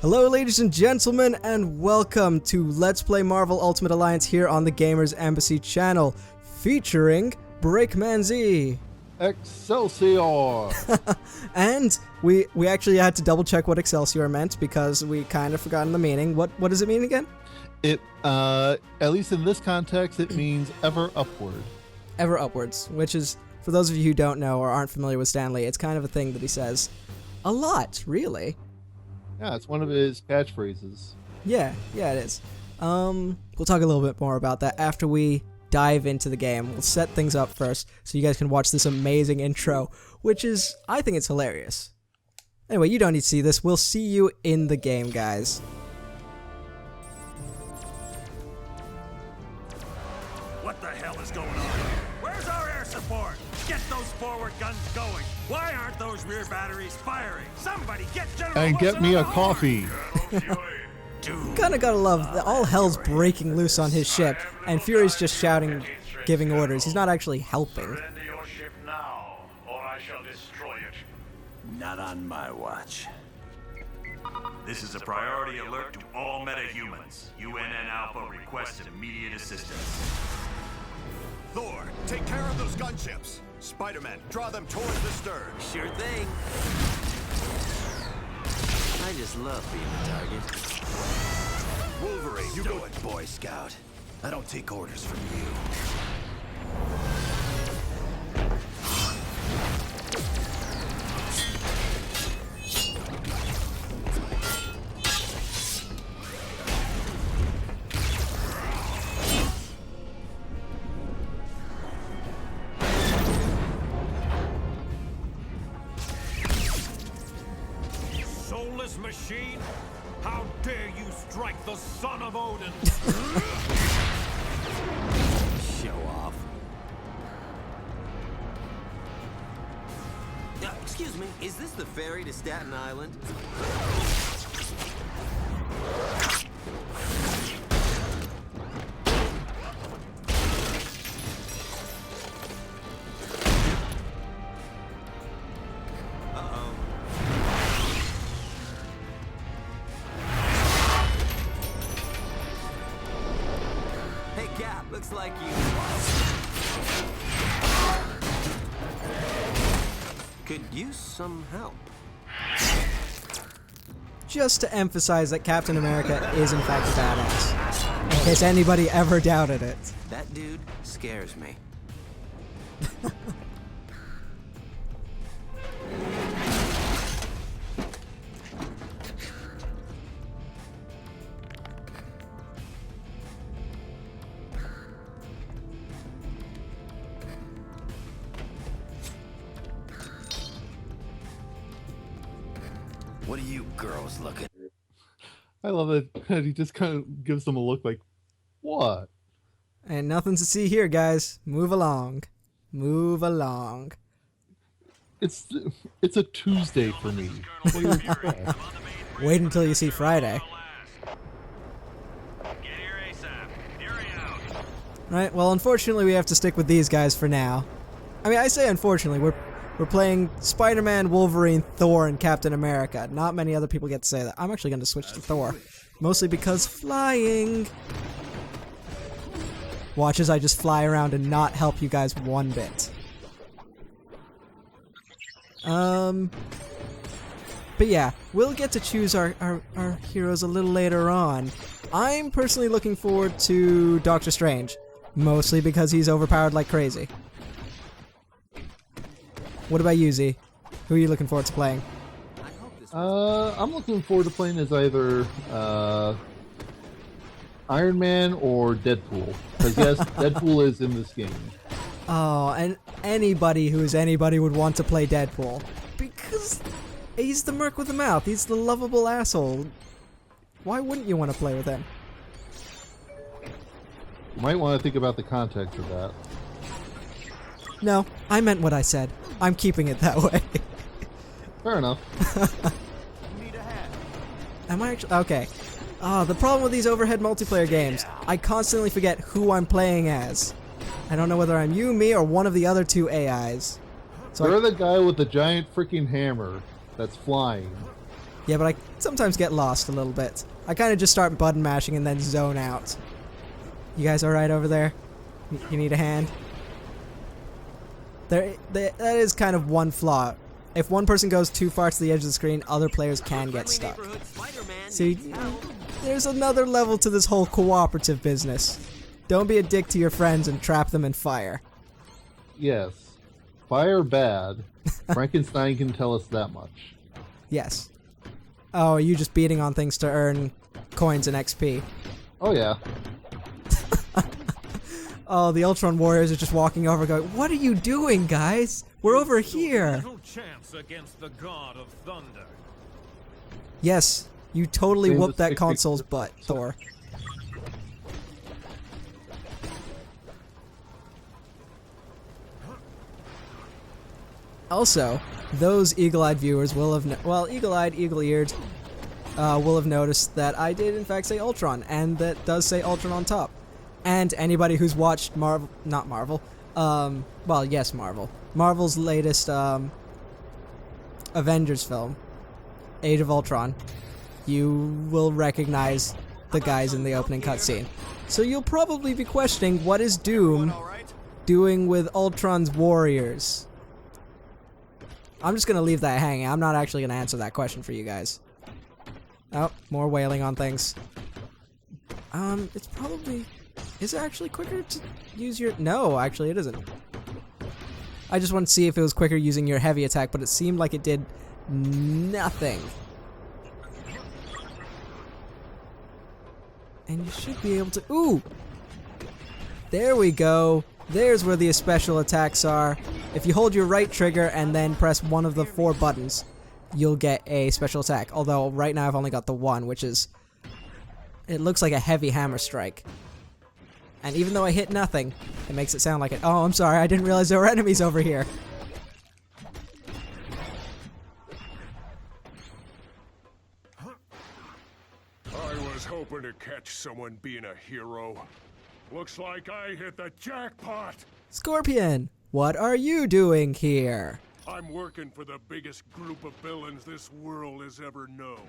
Hello ladies and gentlemen, and welcome to Let's Play Marvel Ultimate Alliance here on the Gamers Embassy channel, featuring BreakManZ. Excelsior! And we actually had to double check what Excelsior meant because we kind of forgotten the meaning. What does it mean again? It, at least in this context, it means ever upward. Ever upwards, which is, for those of you who don't know or aren't familiar with Stan Lee, it's kind of a thing that he says a lot, really. Yeah, it's one of his catchphrases. Yeah, it is. We'll talk a little bit more about that after we dive into the game. We'll set things up first so you guys can watch this amazing intro, which is, I think it's hilarious. Anyway, you don't need to see this. We'll see you in the game, guys. What the hell is going on? Where's our air support? Get those forward guns going. Why aren't those rear batteries firing? Somebody get General And Wilson get me on a the coffee. Kinda gotta love that all hell's breaking loose on his ship, and Fury's just shouting, giving orders. He's not actually helping. Surrender your ship now, or I shall destroy it. Not on my watch. This is a priority alert to all metahumans. UNN Alpha requests immediate assistance. Thor, take care of those gunships. Spider-Man, draw them towards the stern. Sure thing. I just love being a target. Wolverine, you do it, Boy Scout. I don't take orders from you. Soulless machine? How dare you strike the son of Odin? Show off. Excuse me, is this the ferry to Staten Island? Hey Cap, looks like you could use some help. Just to emphasize that Captain America is in fact a badass, in case anybody ever doubted it. That dude scares me. What are you girls looking? I love it that he just kind of gives them a look like, what? And nothing to see here, guys. Move along. Move along. It's a Tuesday for me. What do you expect? Wait until you see Friday. Get here ASAP. Hurry out. Right, well, unfortunately, we have to stick with these guys for now. I mean, I say unfortunately, we're playing Spider-Man, Wolverine, Thor, and Captain America. Not many other people get to say that. I'm actually going to switch to Thor. Mostly because flying. Watch as I just fly around and not help you guys one bit. But yeah, we'll get to choose our heroes a little later on. I'm personally looking forward to Doctor Strange. Mostly because he's overpowered like crazy. What about you, Z? Who are you looking forward to playing? I'm looking forward to playing as either Iron Man or Deadpool. Because yes, Deadpool is in this game. Oh, and anybody who is anybody would want to play Deadpool. Because he's the merc with the mouth. He's the lovable asshole. Why wouldn't you want to play with him? You might want to think about the context of that. No, I meant what I said. I'm keeping it that way. Fair enough. Am I actually... Okay. The problem with these overhead multiplayer games, I constantly forget who I'm playing as. I don't know whether I'm you, me, or one of the other two AIs. So You're the guy with the giant freaking hammer that's flying. Yeah, but I sometimes get lost a little bit. I kind of just start button mashing and then zone out. You guys alright over there? You need a hand? That is kind of one flaw. If one person goes too far to the edge of the screen, other players can get stuck. See, there's another level to this whole cooperative business. Don't be a dick to your friends and trap them in fire. Yes. Fire bad. Frankenstein can tell us that much. Yes. Oh, are you just beating on things to earn coins and XP? Oh yeah. Oh, the Ultron warriors are just walking over going, "What are you doing, guys? We're over here." No chance against the god of thunder. Yes, you totally Same whooped that with console's butt, Thor. Also, those eagle-eyed viewers will have, eagle-eyed, eagle-eared, will have noticed that I did in fact say Ultron, and that does say Ultron on top. And anybody who's watched Marvel's latest Avengers film, Age of Ultron, you will recognize the guys in the opening cutscene. So you'll probably be questioning, what is Doom doing with Ultron's warriors? I'm just gonna leave that hanging. I'm not actually gonna answer that question for you guys. Oh, more wailing on things. It's probably... Is it actually quicker to use your... No, actually it isn't. I just want to see if it was quicker using your heavy attack, but it seemed like it did nothing. And you should be able to... Ooh! There we go. There's where the special attacks are. If you hold your right trigger and then press one of the 4 buttons, you'll get a special attack. Although right now I've only got the one, which is... It looks like a heavy hammer strike. And even though I hit nothing, it makes it sound like it. Oh, I'm sorry, I didn't realize there were enemies over here. I was hoping to catch someone being a hero. Looks like I hit the jackpot. Scorpion, what are you doing here? I'm working for the biggest group of villains this world has ever known.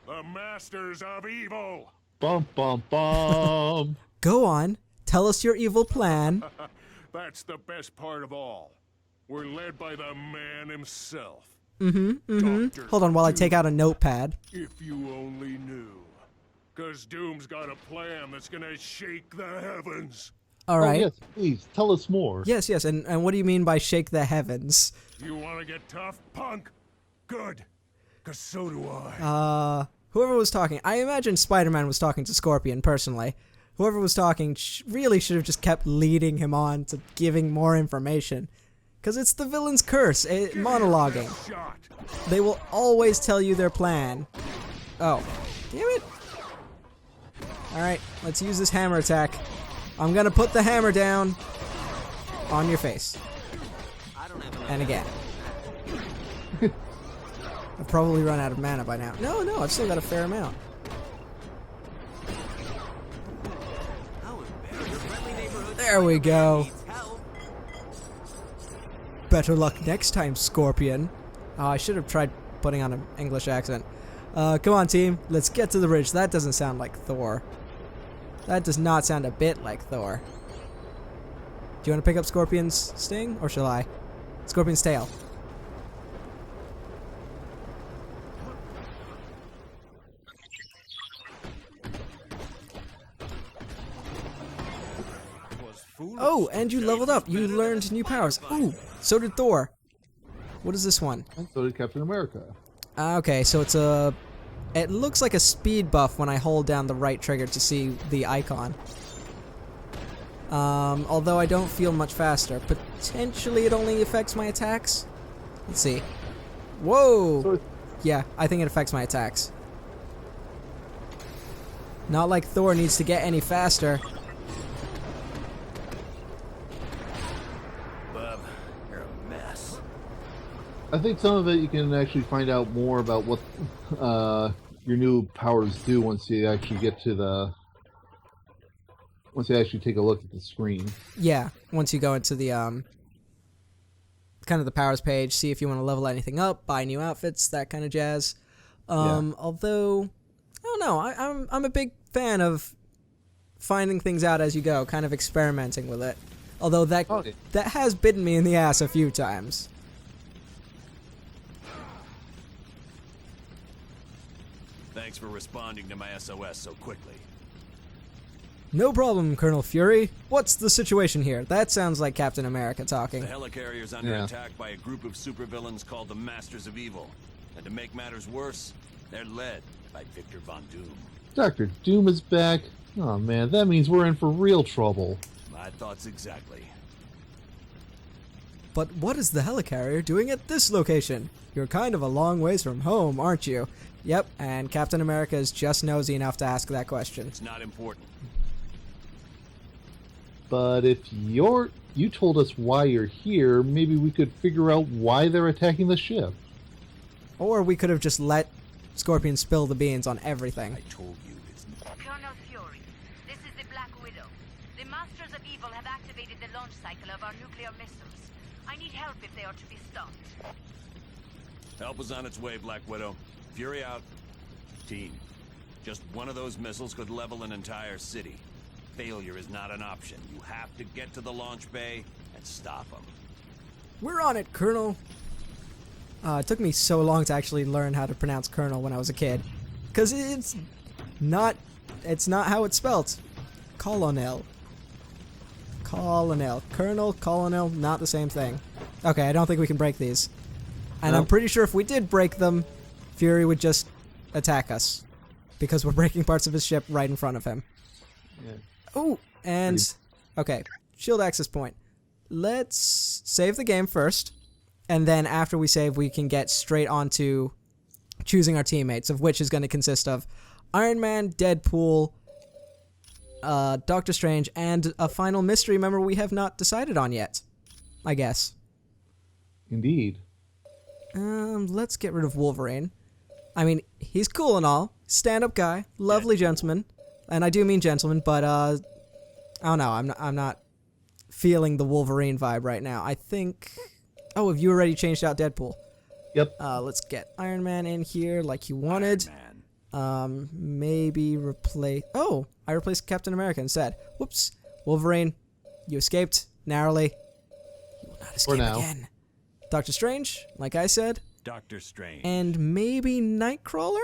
The Masters of Evil. Bum bum bum. Go on, tell us your evil plan. That's the best part of all. We're led by the man himself. Hold on while I take out a notepad. If you only knew. 'Cause Doom's got a plan that's gonna shake the heavens. Alright. Oh, yes, please, tell us more. Yes, and what do you mean by shake the heavens? You wanna get tough, punk? Good. 'Cause so do I. Whoever was talking, I imagine Spider-Man was talking to Scorpion personally. Whoever was talking really should have just kept leading him on to giving more information. Because it's the villain's curse, monologuing. Shot. They will always tell you their plan. Oh, damn it. Alright, let's use this hammer attack. I'm gonna put the hammer down on your face. And again. I've probably run out of mana by now. No, I've still got a fair amount. There we go. Better luck next time, Scorpion. Oh, I should have tried putting on an English accent. Come on, team. Let's get to the ridge. That doesn't sound like Thor. That does not sound a bit like Thor. Do you want to pick up Scorpion's sting, or shall I? Scorpion's tail. Oh, and you leveled up. You learned new powers. Ooh, so did Thor. What is this one? And so did Captain America. Okay, so it's a... It looks like a speed buff when I hold down the right trigger to see the icon. Although I don't feel much faster. Potentially it only affects my attacks? Let's see. Whoa! So Yeah, I think it affects my attacks. Not like Thor needs to get any faster. Bub, you're a mess. I think some of it you can actually find out more about what your new powers do once you actually get to the... Once you actually take a look at the screen. Yeah, once you go into the, kind of the powers page, see if you want to level anything up, buy new outfits, that kind of jazz. Although, I don't know, I'm a big fan of finding things out as you go, kind of experimenting with it. Although that has bitten me in the ass a few times. Thanks for responding to my SOS so quickly. No problem, Colonel Fury. What's the situation here? That sounds like Captain America talking. The Helicarrier's under attack by a group of supervillains called the Masters of Evil. And to make matters worse, they're led by Victor Von Doom. Dr. Doom is back. Oh man, that means we're in for real trouble. My thoughts exactly. But what is the Helicarrier doing at this location? You're kind of a long ways from home, aren't you? Yep, and Captain America is just nosy enough to ask that question. It's not important. But if you told us why you're here, maybe we could figure out why they're attacking the ship. Or we could have just let Scorpion spill the beans on everything. I told you it's not. Colonel Fury, this is the Black Widow. The Masters of Evil have activated the launch cycle of our nuclear missiles. I need help if they are to be stopped. Help is on its way, Black Widow. Fury out. Team, just one of those missiles could level an entire city. Failure is not an option. You have to get to the launch bay and stop them. We're on it, Colonel. It took me so long to actually learn how to pronounce Colonel when I was a kid. Because it's not how it's spelled. Colonel. Colonel. Colonel, Colonel, not the same thing. Okay, I don't think we can break these. And I'm pretty sure if we did break them, Fury would just attack us. Because we're breaking parts of his ship right in front of him. Yeah. Oh, and... Okay, shield access point. Let's save the game first. And then after we save, we can get straight onto choosing our teammates, of which is going to consist of Iron Man, Deadpool, Doctor Strange, and a final mystery member we have not decided on yet, I guess. Indeed. Let's get rid of Wolverine. I mean, he's cool and all. Stand-up guy, lovely gentleman. And I do mean gentleman, but, I don't know, I'm not feeling the Wolverine vibe right now. I think... Oh, have you already changed out Deadpool? Yep. Let's get Iron Man in here like you wanted. Maybe replace... Oh, I replaced Captain America instead. Whoops. Wolverine, you escaped narrowly. You will not escape again. Doctor Strange, like I said. Doctor Strange. And maybe Nightcrawler?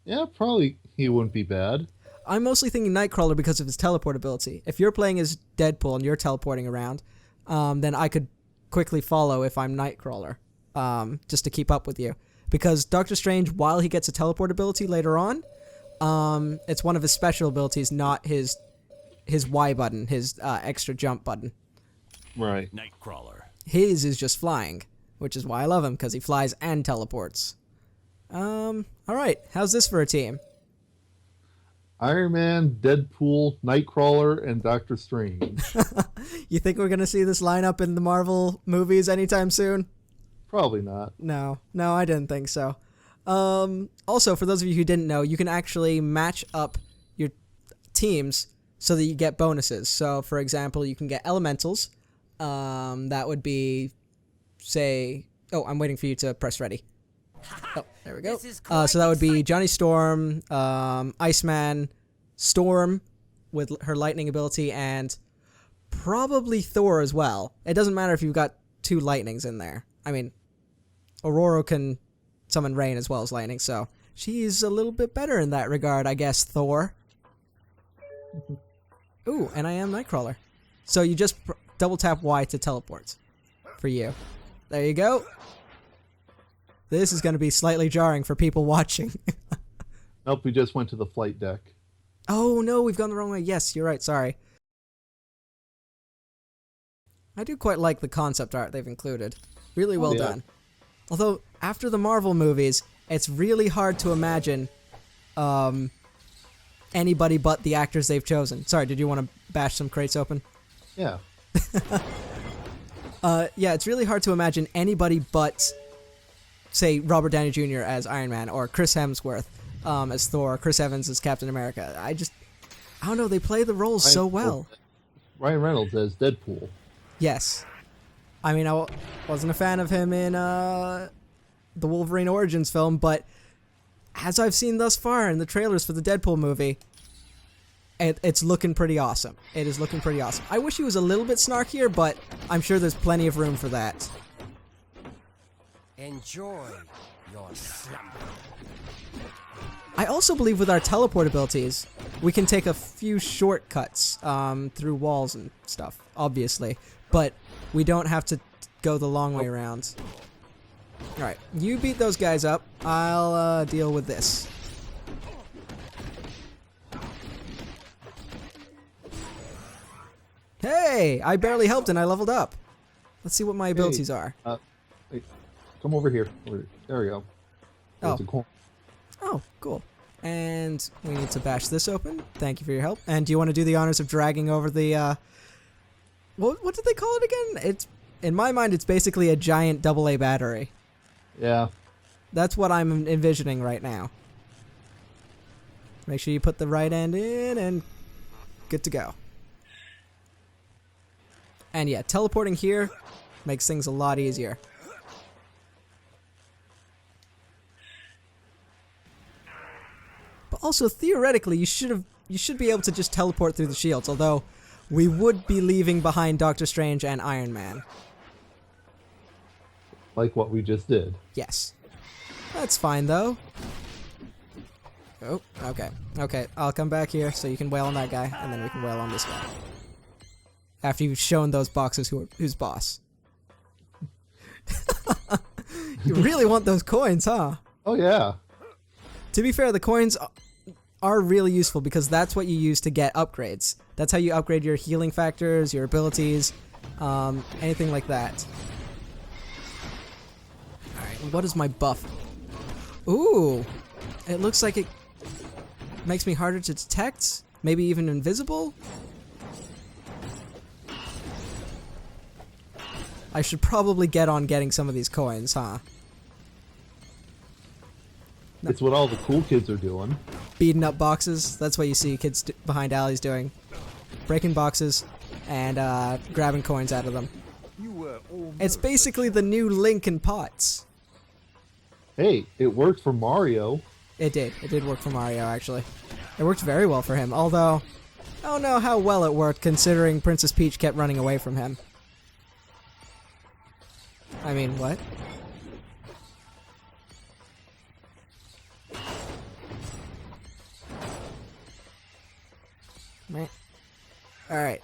Yeah, probably he wouldn't be bad. I'm mostly thinking Nightcrawler because of his teleport ability. If you're playing as Deadpool and you're teleporting around, then I could quickly follow if I'm Nightcrawler, just to keep up with you. Because Doctor Strange, while he gets a teleport ability later on, it's one of his special abilities, not his Y button, his extra jump button. Right. Nightcrawler. His is just flying, which is why I love him, because he flies and teleports. Alright, how's this for a team? Iron Man, Deadpool, Nightcrawler, and Doctor Strange. You think we're gonna see this lineup in the Marvel movies anytime soon? Probably not. No, I didn't think so. Also, for those of you who didn't know, you can actually match up your teams so that you get bonuses. So, for example, you can get elementals. That would be, say... Oh, I'm waiting for you to press ready. Oh, there we go. So that would be Johnny Storm, Iceman, Storm with her lightning ability, and probably Thor as well. It doesn't matter if you've got two lightnings in there. I mean, Aurora can summon rain as well as lightning, so she's a little bit better in that regard, I guess, Thor. Ooh, and I am Nightcrawler. So you just double tap Y to teleport for you. There you go. This is going to be slightly jarring for people watching. Nope, we just went to the flight deck. Oh no, we've gone the wrong way. Yes, you're right, sorry. I do quite like the concept art they've included. Really well done. Although, after the Marvel movies, it's really hard to imagine anybody but the actors they've chosen. Sorry, did you want to bash some crates open? Yeah. Yeah, it's really hard to imagine anybody but, say, Robert Downey Jr. as Iron Man, or Chris Hemsworth as Thor, Chris Evans as Captain America. I don't know, they play the roles so well. Ryan Reynolds as Deadpool. Yes. I mean, wasn't a fan of him in the Wolverine Origins film, but as I've seen thus far in the trailers for the Deadpool movie, it's looking pretty awesome. It is looking pretty awesome. I wish he was a little bit snarkier, but I'm sure there's plenty of room for that. Enjoy your slumber. I also believe with our teleport abilities, we can take a few shortcuts through walls and stuff, obviously, but we don't have to go the long way around. Alright, you beat those guys up. I'll deal with this. Hey! I barely helped and I leveled up. Let's see what my abilities are. Hey, come over here. There we go. Oh. A coin. Oh, cool. And we need to bash this open. Thank you for your help. And do you want to do the honors of dragging over the, what did they call it again? It's, in my mind, it's basically a giant AA battery. Yeah. That's what I'm envisioning right now. Make sure you put the right end in and good to go. And yeah, teleporting here makes things a lot easier. But also theoretically, you should be able to just teleport through the shields, although we would be leaving behind Doctor Strange and Iron Man. Like what we just did. Yes. That's fine though. Oh, okay. Okay, I'll come back here so you can wail on that guy, and then we can wail on this guy. After you've shown those boxes who's boss. You really want those coins, huh? Oh yeah. To be fair, the coins are really useful because that's what you use to get upgrades. That's how you upgrade your healing factors, your abilities, anything like that. Alright, what is my buff? Ooh, it looks like it makes me harder to detect, maybe even invisible? I should probably get on getting some of these coins, huh? It's what all the cool kids are doing. Beating up boxes, that's what you see kids behind alleys doing. Breaking boxes and grabbing coins out of them. It's basically the new Link and Pots. Hey, it worked for Mario. It did work for Mario, actually. It worked very well for him, although I don't know how well it worked considering Princess Peach kept running away from him. I mean, what? Alright.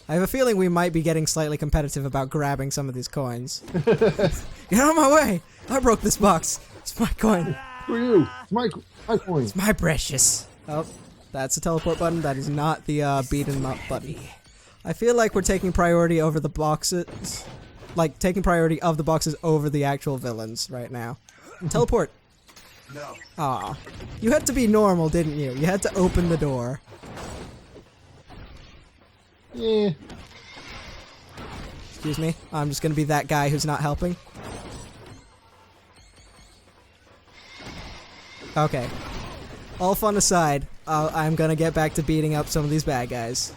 I have a feeling we might be getting slightly competitive about grabbing some of these coins. Get out of my way! I broke this box. It's my coin. Who are you? It's my coin. It's my precious. Oh, that's the teleport button. That is not the beat 'em up button. I feel like we're taking priority over the boxes. Like, taking priority of the boxes over the actual villains right now. Teleport. No. Aw. You had to be normal, didn't you? You had to open the door. Yeah. Excuse me. I'm just gonna be that guy who's not helping. Okay. All fun aside, I'm gonna get back to beating up some of these bad guys.